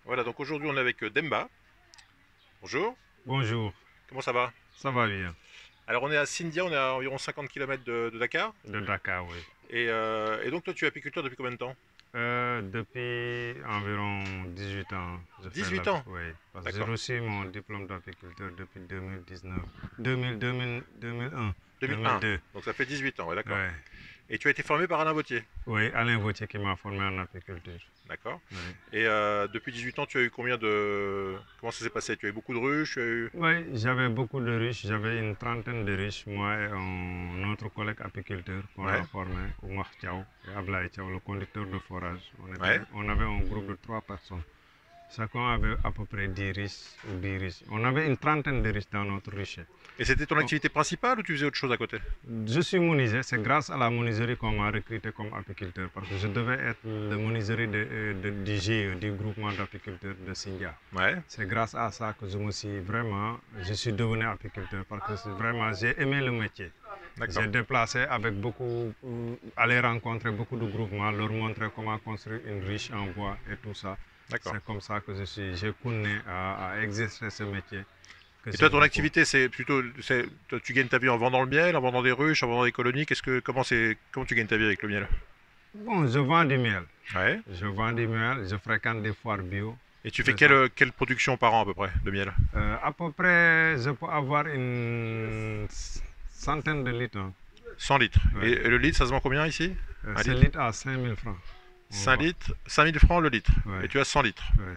Voilà, donc aujourd'hui on est avec Demba. Bonjour, Bonjour, comment ça va? ça va bien? Alors on est à Sindia, on est à environ 50 km de Dakar. De Dakar, oui. Et donc toi tu es apiculteur depuis combien de temps? Depuis environ 18 ans, je fais 18 ans? oui, parce que j'ai D'accord, reçu mon diplôme d'apiculteur depuis 2019, 2000, 2000, 2001, 2001. 2002. Donc ça fait 18 ans, ouais, d'accord. Ouais. Et tu as été formé par Alain Vautier? Oui, Alain Vautier qui m'a formé en apiculture. D'accord. Oui. Et depuis 18 ans tu as eu combien de... Comment ça s'est passé? Tu as eu beaucoup de ruches, tu as eu... Oui, j'avais beaucoup de riches, j'avais une trentaine de riches, moi et un autre collègue apiculteur qu'on Ouais, a formé, Oumar Thiaw et Ablaï Thiaw, le conducteur de forage. ouais. On avait un groupe de 3 personnes. Chacun avait à peu près 10 riches ou 10 riches. On avait une trentaine de riches dans notre richet. Et c'était ton activité principale ou tu faisais autre chose à côté? Je suis menuisier, c'est grâce à la menuiserie qu'on m'a recruté comme apiculteur parce que je devais être le menuiserie du GIE, du groupement d'apiculteurs de Sindia. Ouais, C'est grâce à ça que je suis devenu apiculteur parce que vraiment, j'ai aimé le métier. d'accord, J'ai déplacé avec beaucoup, aller rencontrer beaucoup de groupements, leur montrer comment construire une riche en bois et tout ça. d'accord. C'est comme ça que j'ai connu à exercer ce métier. Que Et toi j'aime ton beaucoup. activité c'est plutôt... toi, tu gagnes ta vie en vendant le miel, en vendant des ruches, en vendant des colonies, comment tu gagnes ta vie avec le miel? Bon, je vends du miel. Ouais. Je vends du miel, je fréquente des foires bio. Et tu fais C'est ça. quelle production par an à peu près de miel? À peu près, je peux avoir une centaine de litres, hein. 100 litres. Ouais. Et le litre, ça se vend combien ici? Un Ce litre? litre à 5 000 francs. On 5 vend. litres, 5000 francs le litre. Et Ouais, tu as 100 litres. ouais.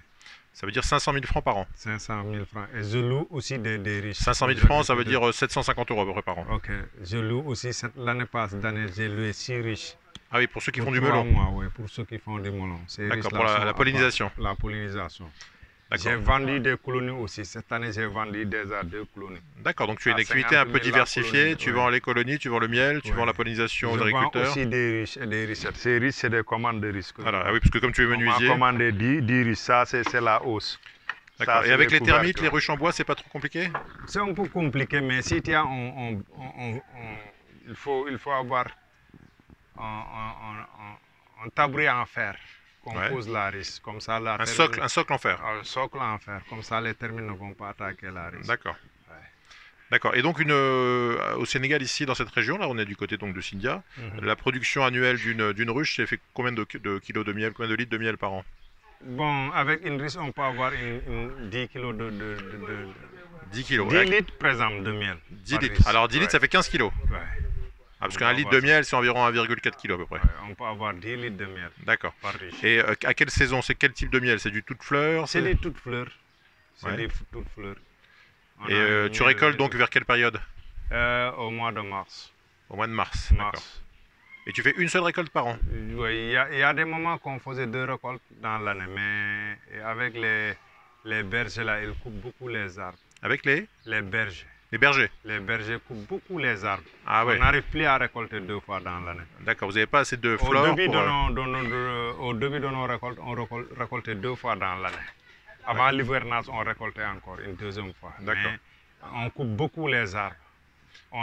Ça veut dire 500 000 francs par an. 500 000 francs. Et je loue aussi des riches. 500 000 Des francs, ça veut agriculteurs. dire 750 euros à peu près par an. Ok, je loue aussi l'année passée, j'ai loué 6 riches Ah oui, pour ceux qui pour font du trois melon. mois, ouais, pour ceux qui font du melon. Ces D'accord, pour riches-là la sont pollinisation. la pollinisation. J'ai D'accord. vendu des colonies aussi. Cette année, j'ai vendu déjà 2 colonies. D'accord, donc tu as une À activité 50 un peu 000 la diversifiée. colonie, Tu ouais. vends les colonies, tu vends le miel, tu vends Ouais. la pollinisation aux Je vends agriculteurs. aussi des riches et des recettes. Ces riches, c'est des commandes de riches que je Voilà, ah vends. oui, parce que comme tu es On m'a menuisier. commandé 10 riches. Ça, c'est la hausse. D'accord. Ça, Et c'est avec les termites, couvertures. les ruches en bois, c'est pas trop compliqué? C'est un peu compliqué, mais si tu as il faut avoir un tabouret en fer qu'on Ouais. pose la riche. Comme ça, Un socle en fer. un socle en fer. Comme ça, les termites ne vont pas attaquer la riche. D'accord. Ouais. D'accord. Et donc au Sénégal, ici, dans cette région, là, on est du côté donc de Sindia, Mhm. la production annuelle d'une ruche, c'est fait combien de kilos de miel, combien de litres de miel par an? Bon, avec une riche, on peut avoir 10 kilos 10 kilos. 10 litres, par exemple, de miel 10 par litres. riche. Alors 10 litres, ça fait 15 kilos. Ouais. Ah, parce On peut qu'un litre avoir de ça. miel, c'est environ 1,4 kg à peu près. Ouais, on peut avoir 10 litres de miel D'accord. par riche. Et à quelle saison? C'est quel type de miel? C'est du toute fleur? C'est des toutes fleurs. C'est Ouais. des toutes fleurs. On Et a un tu miel récoltes donc tout- vers quelle période? au mois de mars. Au mois de mars. D'accord. Mars. Et tu fais une seule récolte par an? Oui, il y a des moments qu'on faisait 2 récoltes dans l'année, mais avec les bergers là, ils coupent beaucoup les arbres. Avec les Les bergers? les bergers coupent beaucoup les arbres. Ah On ouais. n'arrive plus à récolter 2 fois dans l'année. D'accord. Vous n'avez pas assez de Au flore début pour... au début de nos récoltes, on récoltait 2 fois dans l'année. Avant l'hivernage, on récoltait encore une deuxième fois. D'accord. Mais on coupe beaucoup les arbres.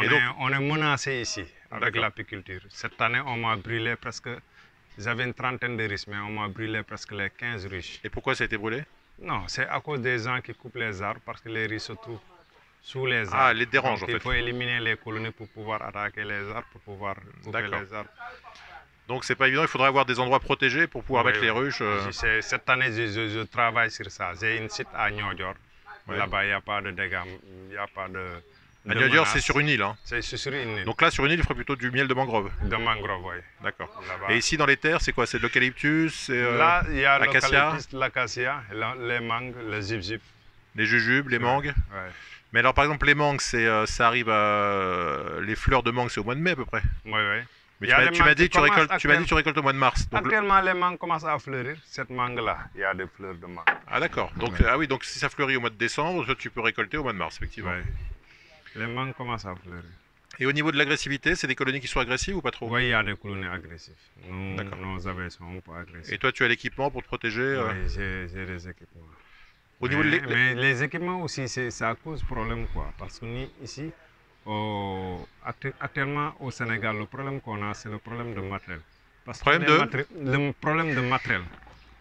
Et donc- On est menacé ici avec D'accord. l'apiculture. Cette année, on m'a brûlé presque. J'avais une trentaine de riches, mais on m'a brûlé presque les 15 riches. Et pourquoi ça a été brûlé? Non, c'est à cause des gens qui coupent les arbres parce que les riches se trouvent sous les arbres. Ah, les dérange, Donc, en il fait. faut éliminer les colonies pour pouvoir attaquer les arbres, pour pouvoir couper D'accord. les arbres. Donc c'est pas évident, il faudrait avoir des endroits protégés pour pouvoir Oui, mettre les oui. ruches. Cette année, je travaille sur ça. J'ai un site à Niodior. Ouais. Là-bas, il n'y a pas de dégâts, il n'y a pas de. À de Niodior, menaces. c'est sur une île. Hein. C'est sur une île Donc là, sur une île, il ferait plutôt du miel de mangrove. de mangrove, oui. D'accord. Là-bas. Et ici, dans les terres, c'est quoi? C'est de l'eucalyptus, c'est Là, il y a l'acacia, l'eucalyptus, l'acacia, les mangues, le zip-zip. les jujubes, les mangues. Ouais. Mais alors, par exemple, les mangues, ça arrive à... Les fleurs de mangue, c'est au mois de mai à peu près. Oui, oui. Mais Il y a des tu m'as mangues dit qui que tu récoltes, commencent tu m'as dit que tu récoltes au mois de mars. Donc Actuellement, les mangues commencent à fleurir. Cette mangue-là, il y a des fleurs de mangue. Ah d'accord. Donc, Ouais. ah oui, donc si ça fleurit au mois de décembre, toi, tu peux récolter au mois de mars, effectivement. Ouais. Les mangues commencent à fleurir. Et au niveau de l'agressivité, c'est des colonies qui sont agressives ou pas trop? Oui, il y a des colonies agressives. D'accord. Nos abeilles sont un peu agressives. Et toi, tu as l'équipement pour te protéger Oui, j'ai des équipements. Au niveau de Mais les équipements aussi, ça cause problème, quoi. Parce que nous, ici, actuellement au Sénégal, le problème qu'on a, c'est le problème de matériel. Parce que Problème le problème de matériel.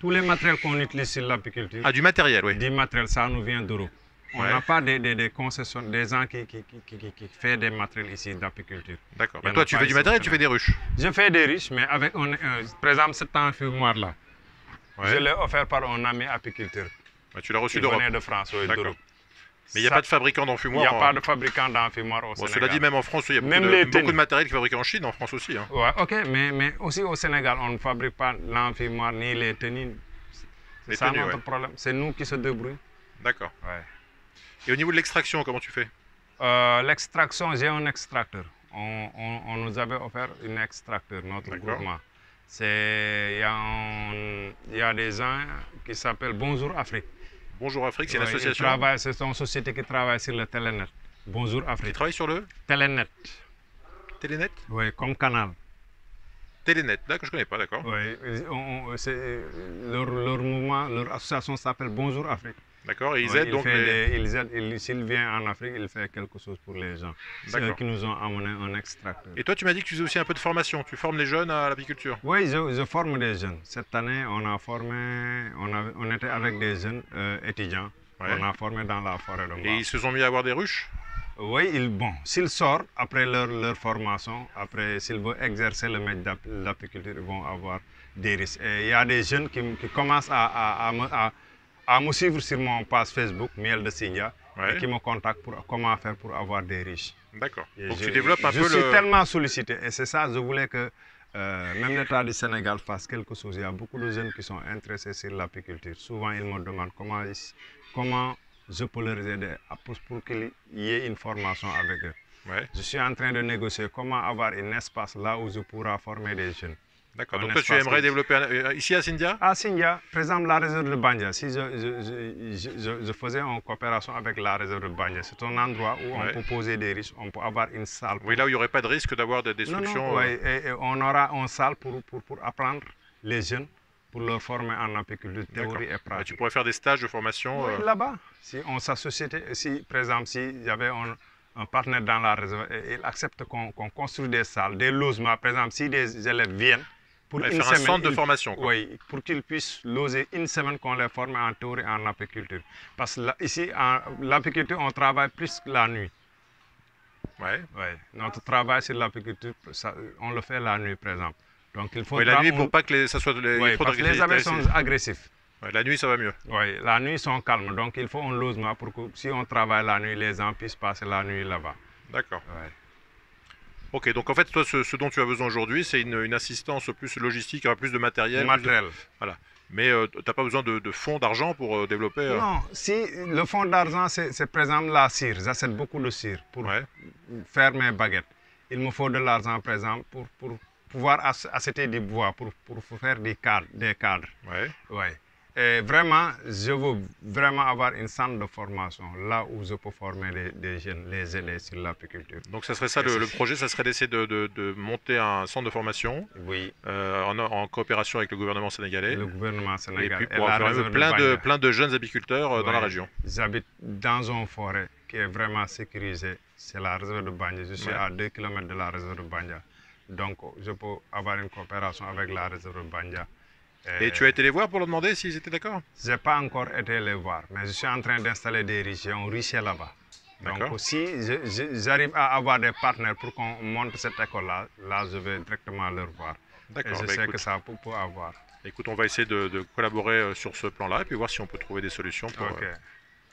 tous les matériels qu'on utilise sur l'apiculture, Ah, du matériel, oui. du matériel, ça nous vient d'Europe. On Ouais. n'a pas des concessions, des gens qui font des matériels ici d'apiculture. D'accord. Il y Mais en toi, a tu pas fais du ici au matériel, tu fais Sénégal. des ruches. Je fais des riches, mais avec, par exemple, cet enfumoir-là, Ouais. je l'ai offert par un ami apiculteur. Ouais, tu l'as reçu Il d'Europe. venait de France, oui, D'accord. d'Europe. Mais il n'y a Ça- pas de fabricant Il n'y d'enfumoir. a pas de fabricant d'enfumoir au Bon, Sénégal. cela dit, même en France, il y a Même beaucoup les de tenues. matériel qui est fabriqué en Chine, en France aussi. Hein. Ouais, ok, mais aussi au Sénégal, on ne fabrique pas l'enfumoir ni les tenues. C'est Les ça tenues, notre ouais. problème. C'est nous qui se débrouillons. D'accord. Ouais. Et au niveau de l'extraction, comment tu fais? L'extraction, j'ai un extracteur. On nous avait offert un extracteur, notre D'accord. groupement. Il y a des gens qui s'appellent Bonjour Afrique. Bonjour Afrique, c'est une Ouais, ils association travaillent- C'est une société qui travaille sur le Telenet. Bonjour qui Afrique. travaille sur le Telenet. Télénet? Oui, comme canal. Télénet, d'accord, je connais pas, d'accord. Oui, leur mouvement, leur association s'appelle Bonjour Afrique. D'accord, et ils Ouais, aident donc les... s'il vient en Afrique, il fait quelque chose pour les gens. C'est eux D'accord. qui nous ont amené un extracteur. Et toi, tu m'as dit que tu faisais aussi un peu de formation, tu formes les jeunes à l'apiculture. Oui, je forme des jeunes. Cette année, on était avec des jeunes étudiants. Ouais. On a formé dans la forêt de Et Mbao. ils se sont mis à avoir des ruches? Oui, bon, s'ils sortent après leur formation, après s'ils veulent exercer le métier d'apiculture, ils vont avoir des risques. Et il y a des jeunes qui commencent à me suivre sur mon page Facebook, Miel de Sindia, Ouais. et qui me contactent pour comment faire pour avoir des riches. D'accord. Et Donc tu développes un je peu suis le... tellement sollicité et c'est ça, je voulais que même l'État du Sénégal fasse quelque chose. Il y a beaucoup de jeunes qui sont intéressés sur l'apiculture. Souvent, ils me demandent comment je peux leur aider pour qu'il y ait une formation avec eux. Ouais, Je suis en train de négocier comment avoir un espace là où je pourrai former des jeunes. d'accord. Un Donc toi, tu espace aimerais comme- développer ici à Sindia? À Sindia, par exemple, la réserve de Bandia, si je faisais une coopération avec la réserve de Bandia, c'est un endroit où Ouais. on peut poser des risques, on peut avoir une salle. Oui, là où il n'y aurait pas de risque d'avoir des Non, destructions. non, ouais, et on aura une salle pour apprendre les jeunes, pour leur former en apiculture D'accord. théorie et Ouais, pratique. tu pourrais faire des stages de formation. Oui, là-bas, si on s'associait, si par exemple, s'il y avait un partenaire dans la réserve, et il accepte qu'on construise des salles, des logements, par exemple, si des élèves viennent pour Ouais, une faire un semaine, centre de formation, quoi. Oui, pour qu'ils puissent loger une semaine qu'on les forme en théorie en apiculture. Parce que ici, l'apiculture, on travaille plus que la nuit. Ouais. Ouais. Notre travail sur l'apiculture, on le fait la nuit, par exemple. Donc, il faut Oui, la nuit pour pas que ça soit Oui, trop parce que les abeilles sont agressifs. Ouais, la nuit, ça va mieux. Oui, la nuit, ils sont calmes. Donc, il faut un logement pour que si on travaille la nuit, les gens puissent passer la nuit là-bas. D'accord. Ouais. Ok, donc en fait, toi, ce dont tu as besoin aujourd'hui, c'est une assistance plus logistique, plus de matériel. Matériel. Voilà. Mais tu n'as pas besoin de fonds, d'argent pour développer. Non, si le fonds d'argent, c'est par exemple la cire. J'achète beaucoup de cire pour Ouais. faire mes baguettes. Il me faut de l'argent, par exemple, pour pouvoir acheter du bois, pour faire des cadres. Ouais. Ouais. Et vraiment, je veux vraiment avoir une centre de formation, là où je peux former des jeunes, les aider sur l'apiculture. Donc ça serait ça le projet, ça serait d'essayer de monter un centre de formation Oui, en coopération avec le gouvernement sénégalais. le gouvernement Et sénégalais puis pour la avoir réserve de plein Bandia. plein de jeunes apiculteurs dans la Ouais. région. J'habite dans une forêt qui est vraiment sécurisée. C'est la réserve de Bandia. Je suis Ouais. à 2 km de la réserve de Bandia. Donc, je peux avoir une coopération avec la réserve de Bandia. Et tu as été les voir pour leur demander s'ils étaient d'accord? Je n'ai pas encore été les voir, mais je suis en train d'installer des riches. J'ai un riche là-bas. D'accord. Donc, si j'arrive à avoir des partenaires pour qu'on monte cette école-là, là, je vais directement leur voir. Et D'accord. je Bah, sais écoute, que ça peut avoir. écoute, on va essayer de collaborer sur ce plan-là et puis voir si on peut trouver des solutions pour. Ok.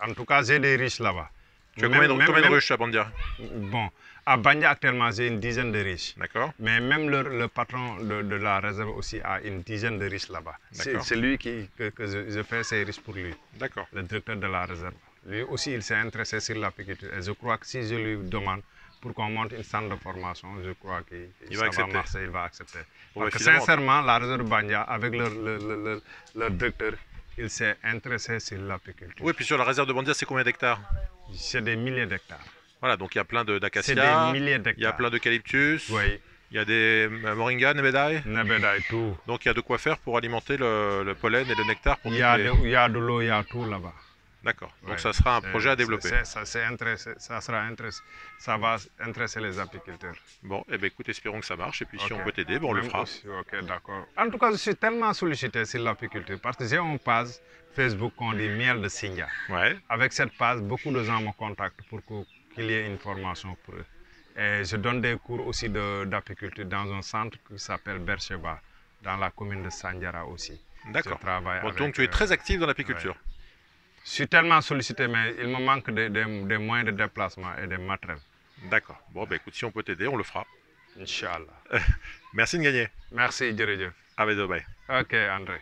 En tout cas, j'ai des riches là-bas. Tu as Même- combien de même- ruches à Bandia? Bon, à Bandia actuellement, j'ai une dizaine de riches. D'accord. Mais même le patron de la réserve aussi a une dizaine de riches là-bas. D'accord. C'est lui que je fais ces riches pour lui, D'accord. le directeur de la réserve. Lui aussi, il s'est intéressé sur l'apiculture. Et je crois que si je lui demande pour qu'on monte une centre de formation, je crois qu'il Il ça va accepter. marcher, il va accepter. Bon, Parce bah, que finalement- sincèrement, la réserve de Bandia, avec leur directeur, il s'est intéressé sur l'apiculture. Oui, puis sur la réserve de Bandia, c'est combien d'hectares? C'est des milliers d'hectares. Voilà, donc il y a plein C'est d'acacias, des milliers il y a d'hectares. plein d'eucalyptus, Oui, il y a des moringas, nebedae. Nebeda et tout. Donc il y a de quoi faire pour alimenter le pollen et le nectar pour Il toutes y a les- de l'eau, il y a tout là-bas. D'accord. Donc Ouais, ça sera un projet à développer. Ça va intéresser les apiculteurs. Bon, eh ben écoute, espérons que ça marche. Et puis si Ok. on peut t'aider, bon, on le Même fera. aussi, ok, d'accord. En tout cas, je suis tellement sollicité sur l'apiculture parce que j'ai une page Facebook qu'on dit Miel de Sindia. Ouais, Avec cette page, beaucoup de gens me contactent pour qu'il y ait une formation pour eux. Et je donne des cours aussi d'apiculture dans un centre qui s'appelle Bercheba, dans la commune de Sandiara aussi. d'accord. Je travaille Bon, avec, donc tu es très actif dans l'apiculture. ouais. Je suis tellement sollicité, mais il me manque des moyens de déplacement et des matériels. D'accord. Bon, ben écoute, si on peut t'aider, on le fera. Inch'Allah. Merci de gagner. Merci, Djeredjeff. À bientôt, bye. Ok, André.